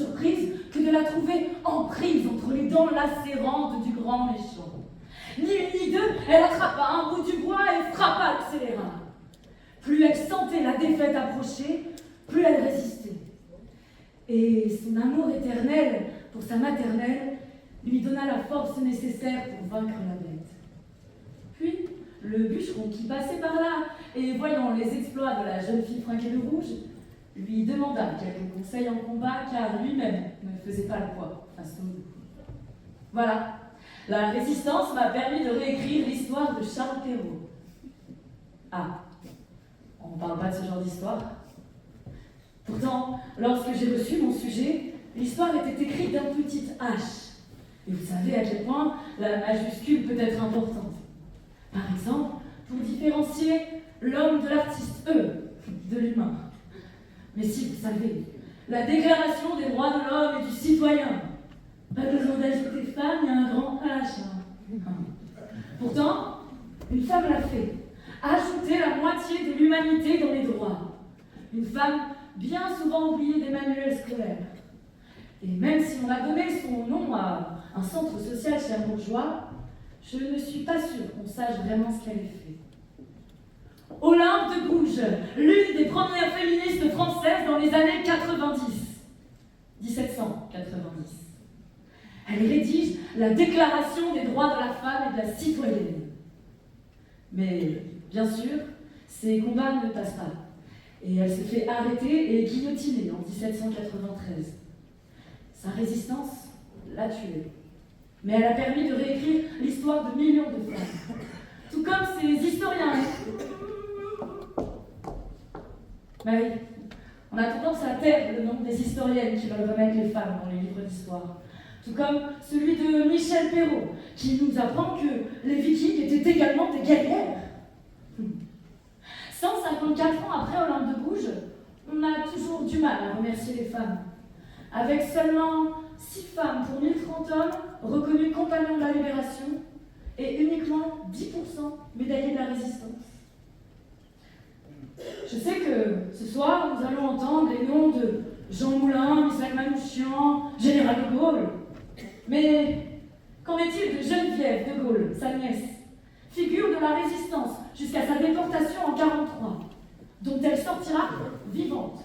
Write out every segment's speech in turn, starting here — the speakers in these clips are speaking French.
surprise que de la trouver en prise entre les dents lacérantes du grand méchant. Ni une ni deux, elle attrapa un bout du bois et frappa le scélérat. Plus elle sentait la défaite approcher, plus elle résistait. Et son amour éternel pour sa maternelle lui donna la force nécessaire pour vaincre la bête. Puis, le bûcheron qui passait par là, et voyant les exploits de la jeune fille fringuée de rouge, lui demanda quelques conseils en combat, car lui-même ne faisait pas le poids face au loup. Voilà, la résistance m'a permis de réécrire l'histoire de Charles Perrault. Ah, on ne parle pas de ce genre d'histoire. Pourtant, lorsque j'ai reçu mon sujet, l'histoire était écrite d'un petit H. Et vous savez à quel point la majuscule peut être importante. Par exemple, pour différencier l'homme de l'artiste, de l'humain. Mais si vous savez, la déclaration des droits de l'homme et du citoyen, pas besoin d'ajouter femme, il y a un grand H. Pourtant, une femme l'a fait. Ajouter la moitié de l'humanité dans les droits. Une femme bien souvent oubliée des manuels scolaires. Et même si on a donné son nom à un centre social cherbourgeois, je ne suis pas sûre qu'on sache vraiment ce qu'elle a fait. Olympe de Gouges, l'une des premières féministes françaises dans les années 1790. Elle rédige la Déclaration des droits de la femme et de la citoyenne. Mais, bien sûr, ses combats ne passent pas. Et elle se fait arrêter et guillotiner en 1793. Sa résistance l'a tuée. Mais elle a permis de réécrire l'histoire de millions de femmes. Tout comme ces historiens. Oui, on a tendance à taire le nom des historiennes qui veulent remettre les femmes dans les livres d'histoire. Tout comme celui de Michel Perrault, qui nous apprend que les Vikings étaient également des guerrières. 154 ans après Olympe de Gouges, on a toujours du mal à remercier les femmes. Avec seulement 6 femmes pour 1030 hommes reconnus compagnons de la libération et uniquement 10% médaillés de la résistance. Je sais que ce soir, nous allons entendre les noms de Jean Moulin, Michel Manouchian, Général de Gaulle. Mais qu'en est-il de Geneviève de Gaulle, sa nièce, figure de la résistance jusqu'à sa déportation en 1943, dont elle sortira vivante?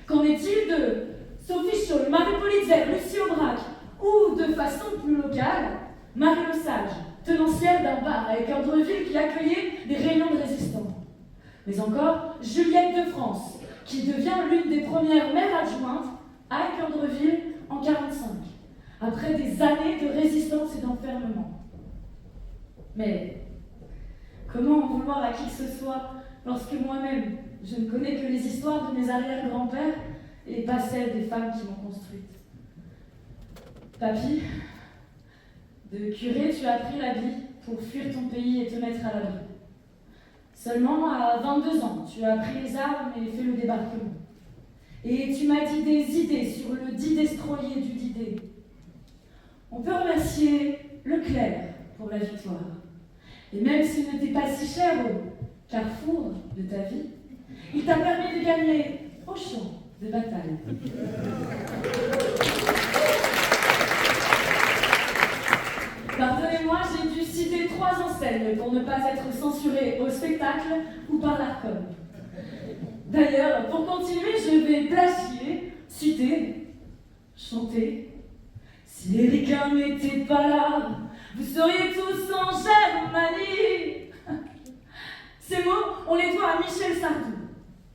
Qu'en est-il de Sophie Scholl, Marie Politzer, Lucie Aubrac, ou de façon plus locale, Marie Le Sage, tenancière d'un bar à Équeurdreville qui accueillait des réunions de résistants? Mais encore Juliette de France, qui devient l'une des premières maires adjointes à Équeurdreville en 1945, après des années de résistance et d'enfermement. Mais comment en vouloir à qui que ce soit lorsque moi-même, je ne connais que les histoires de mes arrière-grands-pères et pas celles des femmes qui m'ont construite? Papy, de curé, tu as pris la vie pour fuir ton pays et te mettre à l'abri. Seulement à 22 ans, tu as pris les armes et fait le débarquement. Et tu m'as dit des idées sur le dit destroyer du Didet. On peut remercier Leclerc pour la victoire. Et même s'il ne t'est pas si cher au carrefour de ta vie, il t'a permis de gagner au champ de bataille. Pardonnez-moi, j'ai dû citer 3 enseignes pour ne pas être censuré au spectacle ou par l'ARCOM. D'ailleurs, pour continuer, je vais plagier, citer, chanter. Si les ricains n'étaient pas là, vous seriez tous en Germanie. Ces mots, on les doit à Michel Sardou.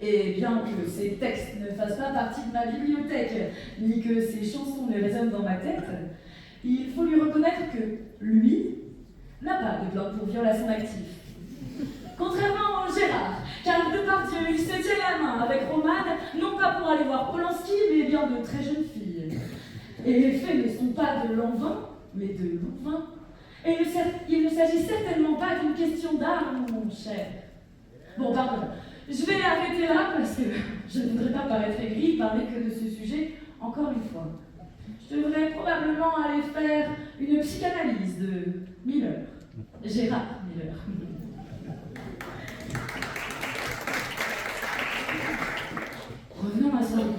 Et bien que ces textes ne fassent pas partie de ma bibliothèque, ni que ces chansons ne résonnent dans ma tête, il faut lui reconnaître que lui n'a pas de plainte pour violation active. Contrairement au Gérard, car Depardieu, il se tient la main avec Romane, non pas pour aller voir Polanski, mais bien de très jeunes filles. Et les faits ne sont pas de Lanvin, mais de Louvain. Et il ne s'agit certainement pas d'une question d'armes, mon cher. Bon, pardon, je vais arrêter là parce que je ne voudrais pas paraître aigrie, parler que de ce sujet encore une fois. Je devrais probablement aller faire une psychanalyse de Miller, Gérard Miller. Revenons à Sardou.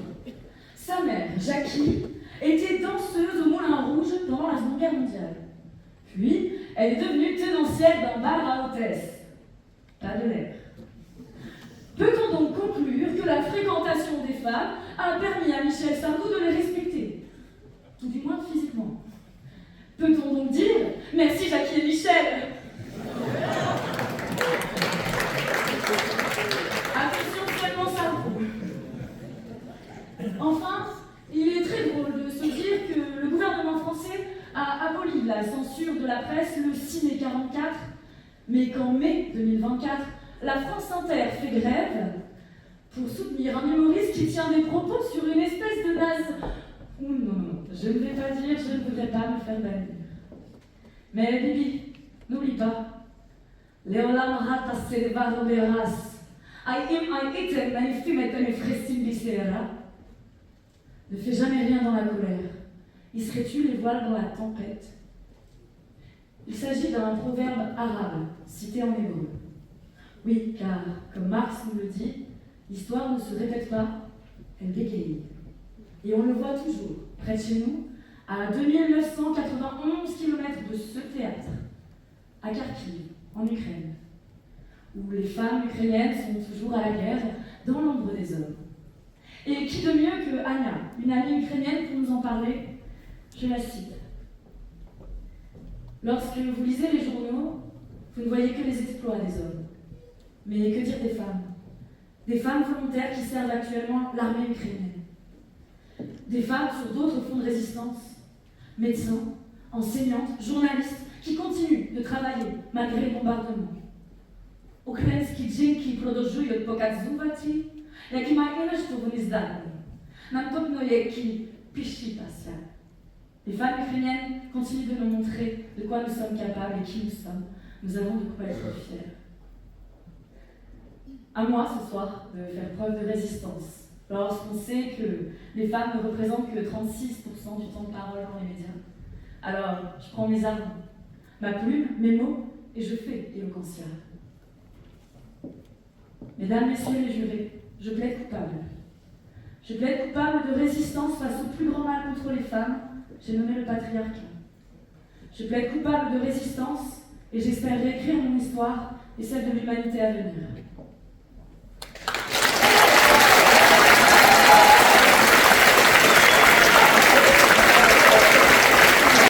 Sa mère, Jacqueline, Jackie était danseuse au Moulin Rouge pendant la Seconde Guerre mondiale. Puis, elle est devenue tenancière d'un bar à hôtesse. Pas de l'air. Peut-on donc conclure que la fréquentation des femmes a permis à Michel Sardou de les respecter? Tout du moins physiquement. Peut-on donc dire « Merci Jackie et Michel » Attention seulement Sardou. Enfin, il est très drôle de se dire que le gouvernement français a aboli la censure de la presse le 6 mai 1944, mais qu'en mai 2024, la France Inter fait grève pour soutenir un humoriste qui tient des propos sur une espèce de naze. Non, je ne vais pas dire, je ne voudrais pas me faire bannir. Mais Bibi, n'oublie pas, Leolam rata selva roberas, ai item na fimetem fressim bisera. Ne fais jamais rien dans la colère. Y serais-tu les voiles dans la tempête? Il s'agit d'un proverbe arabe, cité en hébreu. Oui, car, comme Marx nous le dit, l'histoire ne se répète pas, elle bégaye. Et on le voit toujours, près de chez nous, à 2991 km de ce théâtre, à Kharkiv, en Ukraine, où les femmes ukrainiennes sont toujours à la guerre, dans l'ombre des hommes. Et qui de mieux que Anya, une amie ukrainienne, pour nous en parler? Je la cite. Lorsque vous lisez les journaux, vous ne voyez que les exploits des hommes. Mais que dire des femmes? Des femmes volontaires qui servent actuellement l'armée ukrainienne. Des femmes sur d'autres fronts de résistance. Médecins, enseignantes, journalistes qui continuent de travailler malgré les bombardements. Ukraińskie dzięki produżują pokazujący, jaki ma ilość zdalną. Nam pewno jaki piści pasja. Les femmes ukrainiennes continuent de nous montrer de quoi nous sommes capables et qui nous sommes. Nous avons de quoi être fiers. À moi ce soir de faire preuve de résistance, lorsqu'on sait que les femmes ne représentent que 36% du temps de parole dans les médias. Alors, je prends mes armes, ma plume, mes mots, et je fais éloquentia. Mesdames, messieurs les jurés, je plaide coupable. Je plaide coupable de résistance face au plus grand mal contre les femmes, j'ai nommé le patriarcat. Je plaide coupable de résistance et j'espère réécrire mon histoire et celle de l'humanité à venir.